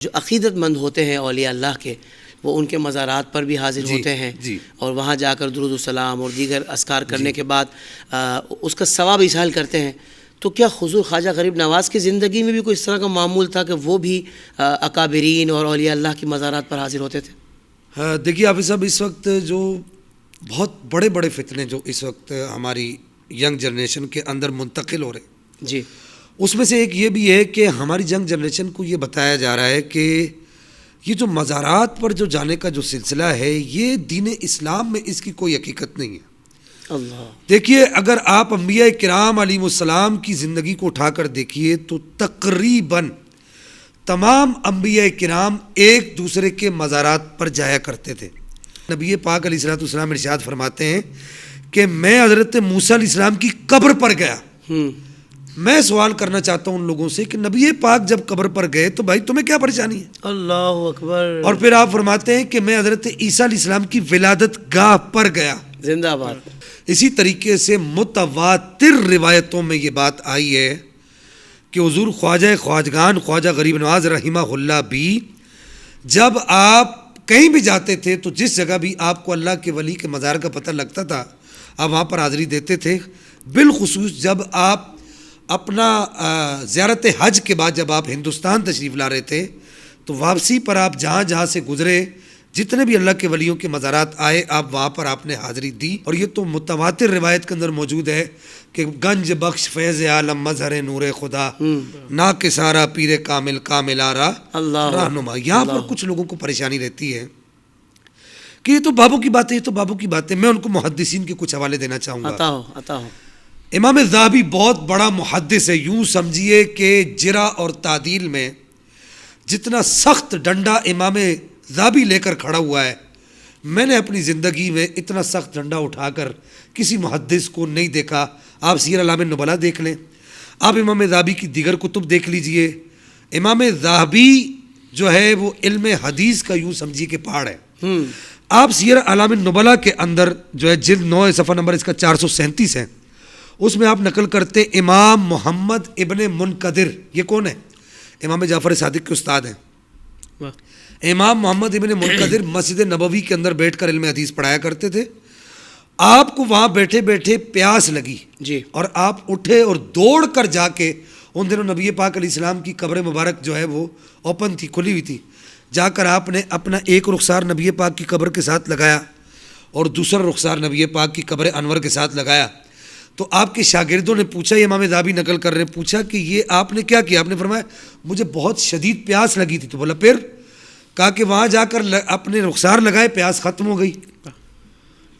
جو عقیدت مند ہوتے ہیں اولیاء اللہ کے، وہ ان کے مزارات پر بھی حاضر ہوتے ہیں اور وہاں جا کر درود السلام اور دیگر اذکار کرنے کے بعد اس کا ثواب اصال کرتے ہیں. تو کیا حضور خواجہ غریب نواز کی زندگی میں بھی کوئی اس طرح کا معمول تھا کہ وہ بھی اکابرین اور اولیاء اللہ کی مزارات پر حاضر ہوتے تھے؟ دیکھیے حافظ صاحب، اس وقت جو بہت بڑے بڑے فتنے جو اس وقت ہماری ینگ جنریشن کے اندر منتقل ہو رہے جی، اس میں سے ایک یہ بھی ہے کہ ہماری ینگ جنریشن کو یہ بتایا جا رہا ہے کہ یہ جو مزارات پر جو جانے کا جو سلسلہ ہے، یہ دین اسلام میں اس کی کوئی حقیقت نہیں ہے. اللہ. دیکھیے، اگر آپ انبیاء کرام علیہ السلام کی زندگی کو اٹھا کر دیکھیے تو تقریباً تمام انبیاء کرام ایک دوسرے کے مزارات پر جایا کرتے تھے. نبی پاک علیہ السلام ارشاد فرماتے ہیں کہ میں حضرت موسیٰ علیہ السلام کی قبر پر گیا. میں سوال کرنا چاہتا ہوں ان لوگوں سے کہ نبی پاک جب قبر پر گئے تو بھائی تمہیں کیا پریشانی ہے؟ اللہ اکبر. اور پھر آپ فرماتے ہیں کہ میں حضرت عیسیٰ علیہ السلام کی ولادت گاہ پر گیا. زندہ باد. اسی طریقے سے متواتر روایتوں میں یہ بات آئی ہے کہ حضور خواجہ خواجگان خواجہ غریب نواز رحمہ اللہ بھی جب آپ کہیں بھی جاتے تھے تو جس جگہ بھی آپ کو اللہ کے ولی کے مزار کا پتہ لگتا تھا آپ وہاں پر حاضری دیتے تھے. بالخصوص جب آپ اپنا زیارت حج کے بعد جب آپ ہندوستان تشریف لا رہے تھے تو واپسی پر آپ جہاں جہاں سے گزرے جتنے بھی اللہ کے ولیوں کے مزارات آئے آپ وہاں پر آپ نے حاضری دی. اور یہ تو متواتر روایت کے اندر موجود ہے کہ گنج بخش فیض عالم مظہر نور خدا نا کے سارا پیر کامل کامل آرا رہنما. یہاں پر کچھ لوگوں کو پریشانی رہتی ہے کہ یہ تو بابوں کی باتیں، یہ تو بابوں کی باتیں. میں ان کو محدثین کے کچھ حوالے دینا چاہوں گا. عطا ہو. امام ذہبی بہت بڑا محدث ہے. یوں سمجھیے کہ جرح اور تعدیل میں جتنا سخت ڈنڈا امام ذہبی لے کر کھڑا ہوا ہے، میں نے اپنی زندگی میں اتنا سخت ڈنڈا اٹھا کر کسی محدث کو نہیں دیکھا. آپ سیر اعلام النبلاء دیکھ لیں، آپ امام ذہبی کی دیگر کتب دیکھ لیجئے. امام ذہبی جو ہے وہ علم حدیث کا یوں سمجھیے کہ پہاڑ ہے. آپ سیر اعلام النبلاء کے اندر جو ہے جلد 9 صفحہ نمبر اس کا 437 ہے، اس میں آپ نقل کرتے امام محمد ابن منقدر. یہ کون ہے؟ امام جعفر صادق کے استاد ہیں. امام محمد ابن منقدر مسجد نبوی کے اندر بیٹھ کر علم حدیث پڑھایا کرتے تھے. آپ کو وہاں بیٹھے بیٹھے پیاس لگی جی، اور آپ اٹھے اور دوڑ کر جا کے، ان دنوں نبی پاک علیہ السلام کی قبر مبارک جو ہے وہ اوپن تھی، کھلی ہوئی تھی. جا کر آپ نے اپنا ایک رخسار نبی پاک کی قبر کے ساتھ لگایا اور دوسرا رخسار نبی پاک کی قبر انور کے ساتھ لگایا. تو آپ کے شاگردوں نے پوچھا، یہ امام ذہبی نقل کر رہے ہیں، پوچھا کہ یہ آپ نے کیا کیا؟ آپ نے فرمایا مجھے بہت شدید پیاس لگی تھی. تو بولا پھر؟ کہا کہ وہاں جا کر اپنے رخسار لگائے، پیاس ختم ہو گئی.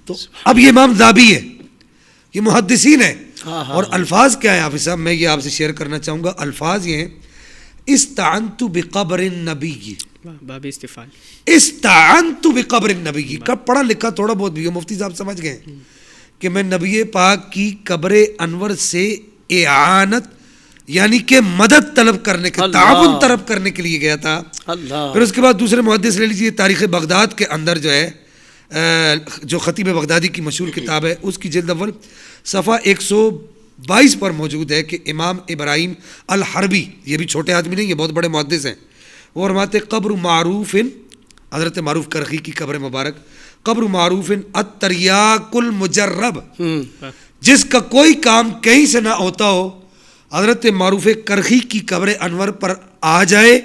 تو اب یہ امام ذہبی ہے، یہ محدثین ہے. اور الفاظ کیا ہے حافظ صاحب؟ میں یہ آپ سے شیئر کرنا چاہوں گا. الفاظ یہ ہیں استعنت بقبر النبی، باب استفال، استعنت بقبر النبی. کب پڑھا لکھا تھوڑا بہت بھی مفتی صاحب سمجھ گئے کہ میں نبی پاک کی قبر انور سے اعانت یعنی کہ مدد طلب کرنے کے، تعاون طلب کرنے کے لیے گیا تھا. پھر اس کے بعد دوسرے محدث لے لیجیے، تاریخ بغداد کے اندر جو ہے جو خطیب بغدادی کی مشہور کتاب ہے اس کی جلد اول صفحہ 122 پر موجود ہے کہ امام ابراہیم الحربی، یہ بھی چھوٹے آدمی نہیں، یہ بہت بڑے محدث ہیں، وہ فرماتے قبر معروف، حضرت معروف کرخی کی قبر مبارک، قبر معروف التریاق المجرب، جس کا کوئی کام کہیں سے نہ ہوتا ہو، حضرت معروف کرخی کی قبر انور پر آ جائے،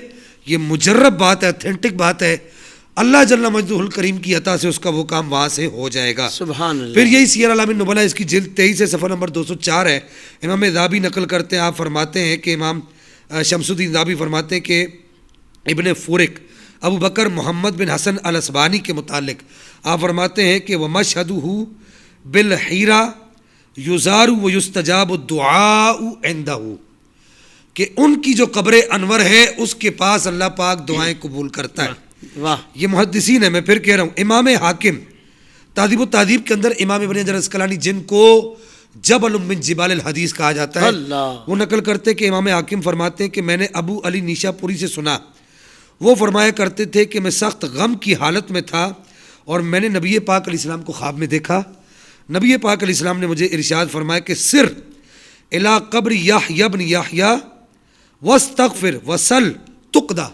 یہ مجرب بات ہے، اتھینٹک بات ہے. اللہ جل مجدہ الکریم کی عطا سے اس کا وہ کام وہاں سے ہو جائے گا. سبحان اللہ. پھر یہی سیر اعلام النبلاء اس کی جلد 23 ہے، صفحہ نمبر 204 ہے. امام ذہبی نقل کرتے ہیں، آپ فرماتے ہیں کہ امام شمس الدین ذہبی فرماتے ہیں کہ ابن فورک ابو بکر محمد بن حسن الاسبانی کے متعلق آپ فرماتے ہیں کہ وَمَشْهَدُهُ بِالْحِيرَةِ يُزَارُ وَيُسْتَجَابُ الدُّعَاءُ عِنْدَهُ، کہ ان کی جو قبر انور ہے اس کے پاس اللہ پاک دعائیں قبول کرتا ہے. یہ محدثین ہیں. میں پھر کہہ رہا ہوں، امام حاکم تہذیب و تہذیب کے اندر امام ابن حجر اسقلانی جن کو جبل من جبال الحدیث کہا جاتا ہے، وہ نقل کرتے کہ امام حاکم فرماتے ہیں کہ میں نے ابو علی نیشا پوری سے سنا، وہ فرمایا کرتے تھے کہ میں سخت غم کی حالت میں تھا اور میں نے نبی پاک علیہ السلام کو خواب میں دیکھا. نبی پاک علیہ السلام نے مجھے ارشاد فرمایا کہ سر الی قبر یحیی بن یحیی واستغفر وصل تقدا،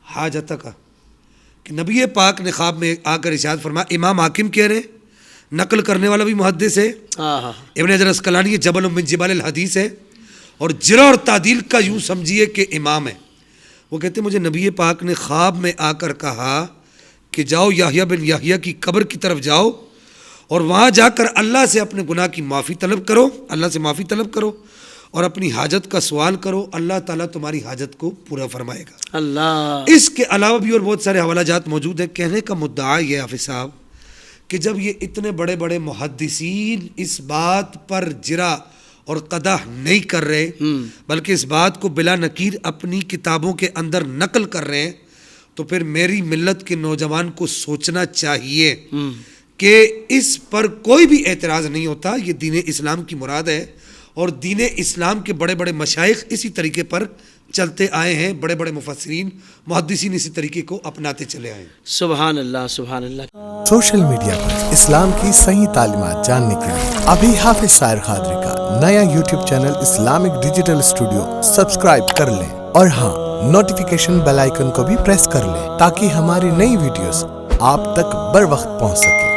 حاجتک کہ نبی پاک نے خواب میں آ کر ارشاد فرمایا. امام حاکم کہہ رہے ہیں, نقل کرنے والا بھی محدث ہے, ابن حجر اسقلانی جبل من جبال الحدیث ہے, اور جرح اور تعدیل کا یوں سمجھیے کہ امام ہے. وہ کہتے ہیں مجھے نبی پاک نے خواب میں آ کر کہا کہ جاؤ یحییٰ بن یحییٰ کی قبر کی طرف جاؤ اور وہاں جا کر اللہ سے اپنے گناہ کی معافی طلب کرو, اللہ سے معافی طلب کرو اور اپنی حاجت کا سوال کرو, اللہ تعالیٰ تمہاری حاجت کو پورا فرمائے گا. اللہ. اس کے علاوہ بھی اور بہت سارے حوالہ جات موجود ہیں. کہنے کا مدعا یہ حافظ صاحب کہ جب یہ اتنے بڑے بڑے محدثین اس بات پر جرح اور قدح نہیں کر رہے بلکہ اس بات کو بلا نکیر اپنی کتابوں کے اندر نقل کر رہے ہیں, تو پھر میری ملت کے نوجوان کو سوچنا چاہیے کہ اس پر کوئی بھی اعتراض نہیں ہوتا. یہ دین اسلام کی مراد ہے اور دین اسلام کے بڑے بڑے مشائخ اسی طریقے پر چلتے آئے ہیں, بڑے بڑے مفسرین محدثین اسی طریقے کو اپناتے چلے آئے ہیں. سبحان اللہ سبحان اللہ. سوشل میڈیا پر اسلام کی صحیح تعلیمات جاننے کے لیے ابھی حافظ سائر قادری کا نیا YouTube channel Islamic digital studio subscribe کر لیں, اور ہاں نوٹیفیکیشن بیل آئیکن کو بھی پریس کر لیں تاکہ ہماری نئی ویڈیوز آپ تک بر وقت پہنچ سکیں.